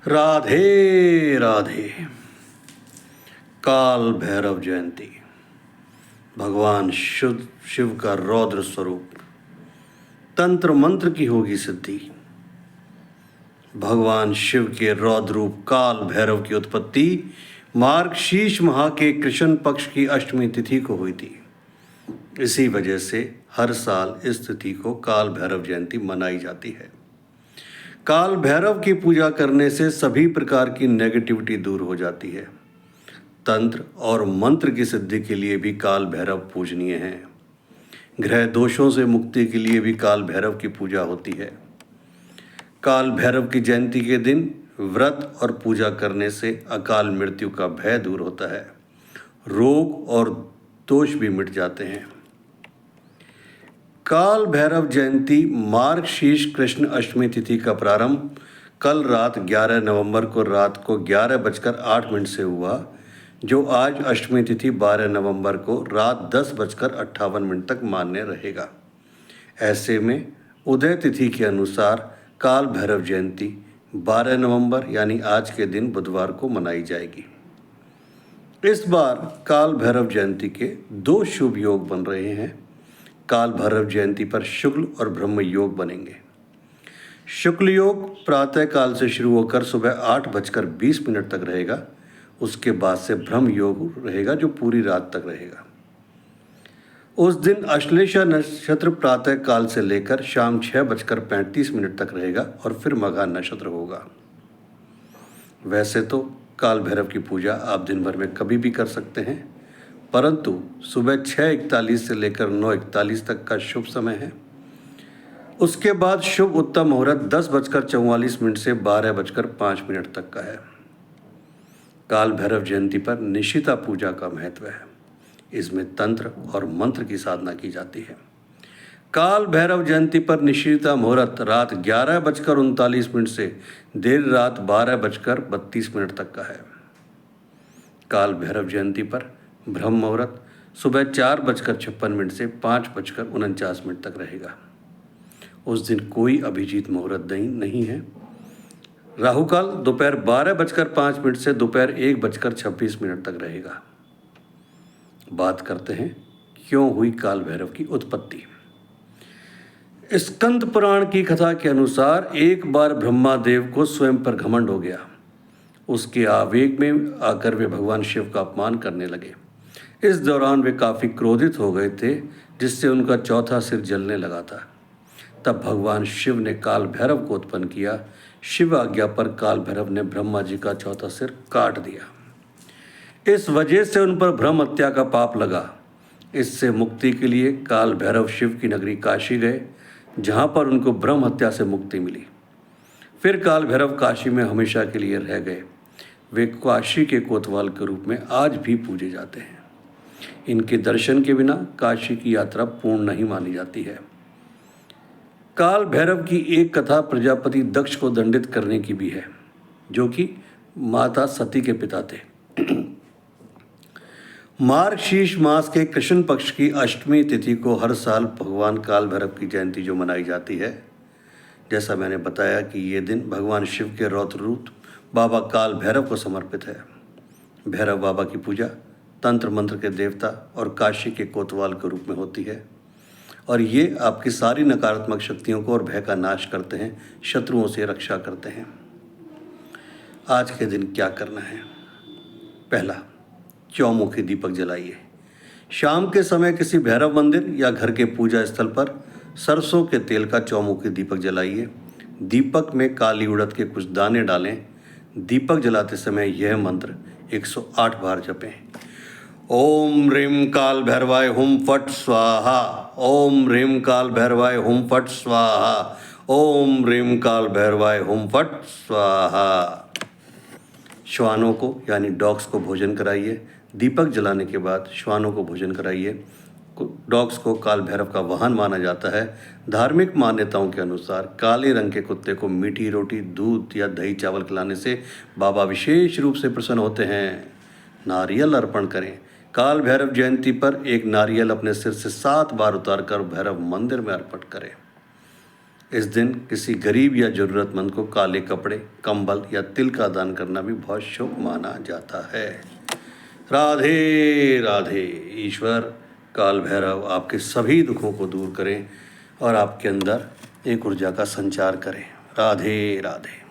राधे राधे। काल भैरव जयंती भगवान शिव का रौद्र स्वरूप, तंत्र मंत्र की होगी सिद्धि। भगवान शिव के रौद्र रूप काल भैरव की उत्पत्ति मार्गशीर्ष माह के कृष्ण पक्ष की अष्टमी तिथि को हुई थी। इसी वजह से हर साल इस तिथि को काल भैरव जयंती मनाई जाती है। काल भैरव की पूजा करने से सभी प्रकार की नेगेटिविटी दूर हो जाती है। तंत्र और मंत्र की सिद्धि के लिए भी काल भैरव पूजनीय हैं। ग्रह दोषों से मुक्ति के लिए भी काल भैरव की पूजा होती है। काल भैरव की जयंती के दिन व्रत और पूजा करने से अकाल मृत्यु का भय दूर होता है, रोग और दोष भी मिट जाते हैं। काल भैरव जयंती मार्गशीर्ष कृष्ण अष्टमी तिथि का प्रारंभ कल रात 11 नवंबर को रात को 11:08 से हुआ, जो आज अष्टमी तिथि 12 नवंबर को रात 10:58 तक मान्य रहेगा। ऐसे में उदय तिथि के अनुसार काल भैरव जयंती 12 नवंबर यानी आज के दिन बुधवार को मनाई जाएगी। इस बार काल भैरव जयंती के दो शुभ योग बन रहे हैं। काल भैरव जयंती पर शुक्ल और ब्रह्म योग बनेंगे। शुक्ल योग प्रातः काल से शुरू होकर सुबह 8:20 तक रहेगा। उसके बाद से ब्रह्म योग रहेगा, जो पूरी रात तक रहेगा। उस दिन अश्लेषा नक्षत्र प्रातः काल से लेकर शाम 6:35 तक रहेगा और फिर मघा नक्षत्र होगा। वैसे तो काल भैरव की पूजा आप दिन भर में कभी भी कर सकते हैं, परंतु सुबह 6:41 से लेकर 9:41 तक का शुभ समय है। उसके बाद शुभ उत्तम मुहूर्त 10:44 से 12:05 तक का है। काल भैरव जयंती पर निशिता पूजा का महत्व है। इसमें तंत्र और मंत्र की साधना की जाती है। काल भैरव जयंती पर निशिता मुहूर्त रात 11:39 से देर रात 12:32 तक का है। काल भैरव जयंती पर ब्रह्म मुहूर्त सुबह 4:56 से 5:49 तक रहेगा। उस दिन कोई अभिजीत मुहूर्त नहीं है। राहु काल दोपहर 12:05 से दोपहर 1:26 तक रहेगा। बात करते हैं क्यों हुई काल भैरव की उत्पत्ति। स्कंद पुराण की कथा के अनुसार एक बार ब्रह्मादेव को स्वयं पर घमंड हो गया। उसके आवेग में आकर वे भगवान शिव का अपमान करने लगे। इस दौरान वे काफ़ी क्रोधित हो गए थे, जिससे उनका चौथा सिर जलने लगा था। तब भगवान शिव ने काल भैरव को उत्पन्न किया। शिव आज्ञा पर काल भैरव ने ब्रह्मा जी का चौथा सिर काट दिया। इस वजह से उन पर ब्रह्म हत्या का पाप लगा। इससे मुक्ति के लिए काल भैरव शिव की नगरी काशी गए, जहाँ पर उनको ब्रह्म हत्या से मुक्ति मिली। फिर काल भैरव काशी में हमेशा के लिए रह गए। वे काशी के कोतवाल के रूप में आज भी पूजे जाते हैं। इनके दर्शन के बिना काशी की यात्रा पूर्ण नहीं मानी जाती है। काल भैरव की एक कथा प्रजापति दक्ष को दंडित करने की भी है, जो कि माता सती के पिता थे। मार्गशीर्ष मास के कृष्ण पक्ष की अष्टमी तिथि को हर साल भगवान काल भैरव की जयंती जो मनाई जाती है, जैसा मैंने बताया कि ये दिन भगवान शिव के रौद्र रूप बाबा काल भैरव को समर्पित है। भैरव बाबा की पूजा तंत्र मंत्र के देवता और काशी के कोतवाल के रूप में होती है, और ये आपकी सारी नकारात्मक शक्तियों को और भय का नाश करते हैं, शत्रुओं से रक्षा करते हैं। आज के दिन क्या करना है। पहला, चौमुखी दीपक जलाइए। शाम के समय किसी भैरव मंदिर या घर के पूजा स्थल पर सरसों के तेल का चौमुखी दीपक जलाइए। दीपक में काली उड़द के कुछ दाने डालें। दीपक जलाते समय यह मंत्र 108 बार जपें। ओम ह्रीं काल भैरवाय हुम फट स्वाहा। ओम ह्रीं काल भैरवाय हुम फट स्वाहा। ओम ह्रीं काल भैरवाय हुम फट स्वाहा। श्वानों को यानी डॉग्स को भोजन कराइए। दीपक जलाने के बाद श्वानों को भोजन कराइए। डॉग्स को काल भैरव का वाहन माना जाता है। धार्मिक मान्यताओं के अनुसार काले रंग के कुत्ते को मीठी रोटी, दूध या दही चावल खिलाने से बाबा विशेष रूप से प्रसन्न होते हैं। नारियल अर्पण करें। काल भैरव जयंती पर एक नारियल अपने सिर से 7 बार उतारकर भैरव मंदिर में अर्पण करें। इस दिन किसी गरीब या ज़रूरतमंद को काले कपड़े, कंबल या तिल का दान करना भी बहुत शुभ माना जाता है। राधे राधे। ईश्वर काल भैरव आपके सभी दुखों को दूर करें और आपके अंदर एक ऊर्जा का संचार करें। राधे राधे।